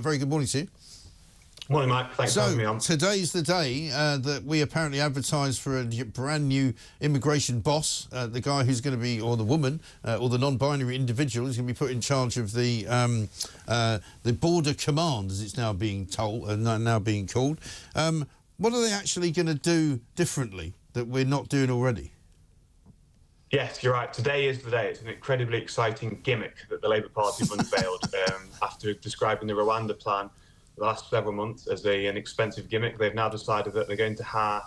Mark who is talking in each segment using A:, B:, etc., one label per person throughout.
A: Very good morning to you.
B: Morning, Mike. Thanks for having me on.
A: Today's the day that we apparently advertised for a brand new immigration boss, the guy who's going to be, or the woman, or the non-binary individual who's going to be put in charge of the border command, as it's now being told, now being called. What are they actually going to do differently that we're not doing already?
B: Yes, you're right. Today is the day. It's an incredibly exciting gimmick that the Labour Party have unveiled after describing the Rwanda plan the last several months as an expensive gimmick. They've now decided that they're going to hire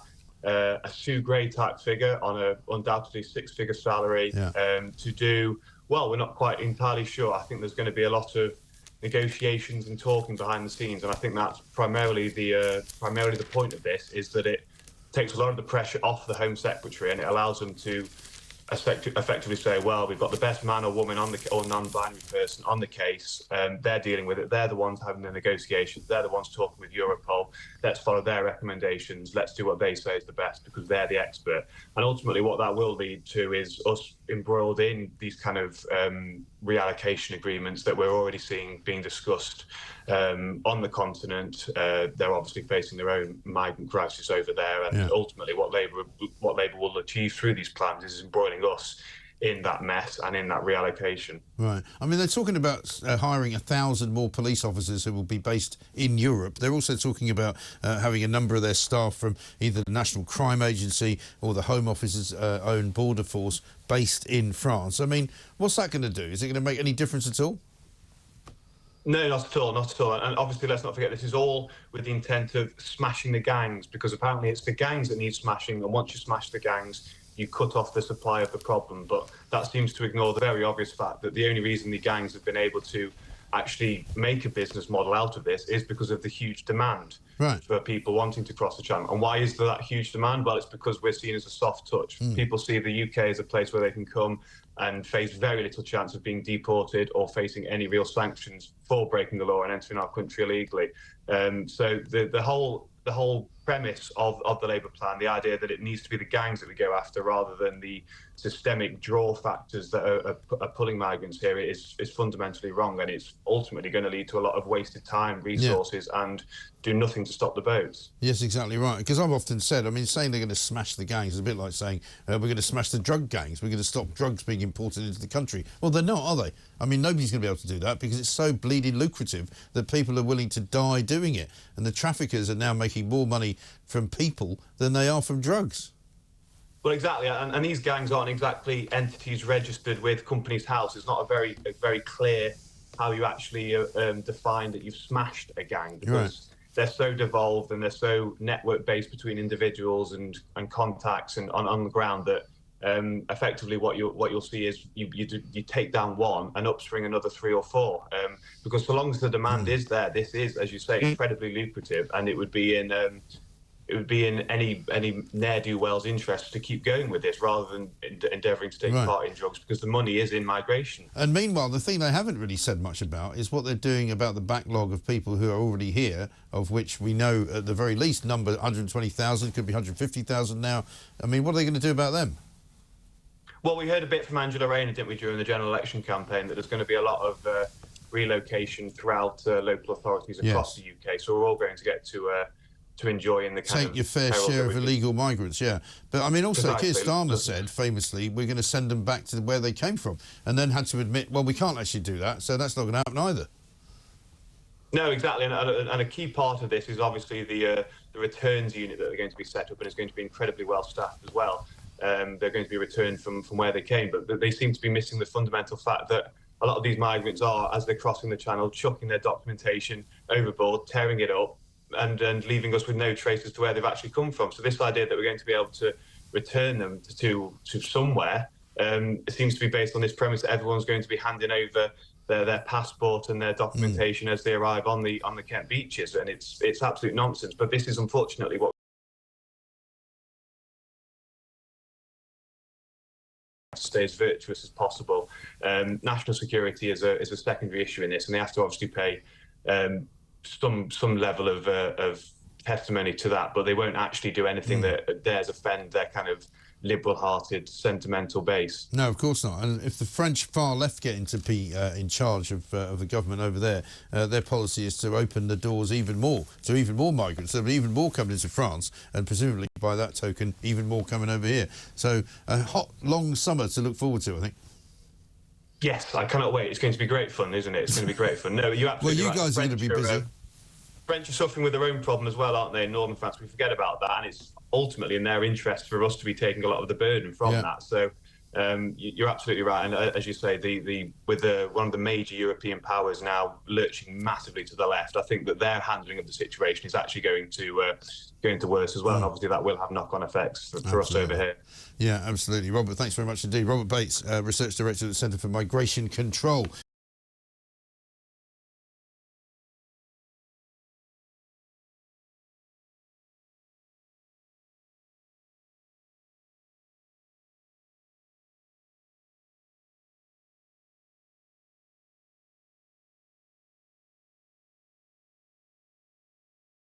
B: a Sue Gray type figure on a undoubtedly six-figure salary to do, well, we're not quite entirely sure. I think there's going to be a lot of negotiations and talking behind the scenes, and I think that's primarily the point of this, is that it takes a lot of the pressure off the Home Secretary and it allows them to effectively say, well, we've got the best man or woman or non-binary person on the case. They're dealing with it. They're the ones having the negotiations. They're the ones talking with Europol. Let's follow their recommendations. Let's do what they say is the best because they're the expert. And ultimately what that will lead to is us embroiled in these kind of reallocation agreements that we're already seeing being discussed on the continent. They're obviously facing their own migrant crisis over there, and ultimately what Labour will achieve through these plans is embroiling us in that mess and in that reallocation.
A: Right. I mean, they're talking about hiring 1,000 more police officers who will be based in Europe. They're also talking about having a number of their staff from either the National Crime Agency or the Home Office's own border force based in France. I mean, what's that going to do? Is it going to make any difference at all?
B: No, not at all, not at all. And obviously, let's not forget, this is all with the intent of smashing the gangs, because apparently it's the gangs that need smashing, and once you smash the gangs, you cut off the supply of the problem. But that seems to ignore the very obvious fact that the only reason the gangs have been able to actually make a business model out of this is because of the huge demand for people wanting to cross the channel. And why is there that huge demand? Well, it's because we're seen as a soft touch. People see the UK as a place where they can come and face very little chance of being deported or facing any real sanctions for breaking the law and entering our country illegally. So the whole premise of the Labour plan, the idea that it needs to be the gangs that we go after rather than the systemic draw factors that are pulling migrants here, is fundamentally wrong, and it's ultimately going to lead to a lot of wasted time, resources, and do nothing to stop the boats.
A: Yes, exactly right. Because I've often said, I mean, saying they're going to smash the gangs is a bit like saying we're going to smash the drug gangs, we're going to stop drugs being imported into the country. Well, they're not, are they? I mean, nobody's going to be able to do that because it's so bleeding lucrative that people are willing to die doing it. And the traffickers are now making more money from people than they are from drugs.
B: Well, exactly, and these gangs aren't exactly entities registered with Companies House. It's not a very clear how you actually define that you've smashed a gang, because they're so devolved and they're so network-based between individuals and contacts and on the ground that effectively what you'll see is you take down one and upspring another 3 or 4, because so long as the demand is there, this is, as you say, incredibly lucrative, and it would be in any ne'er-do-well's interest to keep going with this rather than endeavouring to take part in drugs, because the money is in migration.
A: And meanwhile, the thing they haven't really said much about is what they're doing about the backlog of people who are already here, of which we know at the very least number 120,000, could be 150,000 now. I mean, what are they going to do about them?
B: Well, we heard a bit from Angela Rayner, didn't we, during the general election campaign, that there's going to be a lot of relocation throughout local authorities across the UK. So we're all going to get to enjoy in the kind
A: take your fair share of illegal migrants, But I mean, also, Keir Starmer said famously, we're going to send them back to where they came from, and then had to admit, well, we can't actually do that, so that's not going to happen either.
B: No, exactly, and a key part of this is obviously the returns unit that are going to be set up, and it's going to be incredibly well staffed as well. They're going to be returned from where they came, but they seem to be missing the fundamental fact that a lot of these migrants are, as they're crossing the channel, chucking their documentation overboard, tearing it up, and leaving us with no trace as to where they've actually come from. So this idea that we're going to be able to return them to somewhere, it seems to be based on this premise that everyone's going to be handing over their passport and their documentation as they arrive on the Kent beaches, and it's absolute nonsense. But this is unfortunately what to stay as virtuous as possible. National security is a secondary issue in this, and they have to obviously pay some level of testimony to that, but they won't actually do anything that dares offend their kind of liberal-hearted, sentimental base.
A: No, of course not. And if the French far left get into in charge of the government over there, their policy is to open the doors even more to even more migrants. There'll be even more coming into France, and presumably by that token, even more coming over here. So a hot, long summer to look forward to, I think.
B: Yes, I cannot wait. It's going to be great fun, isn't it? It's going to be great fun. No, you absolutely
A: well, you guys are going to be busy.
B: French are suffering with their own problem as well, aren't they, in northern France? We forget about that, and it's ultimately in their interest for us to be taking a lot of the burden from that. So you're absolutely right, and as you say, with one of the major European powers now lurching massively to the left, I think that their handling of the situation is actually going to worse as well, and obviously that will have knock-on effects for us over here.
A: Yeah, absolutely. Robert, thanks very much indeed. Robert Bates, Research Director at the Centre for Migration Control.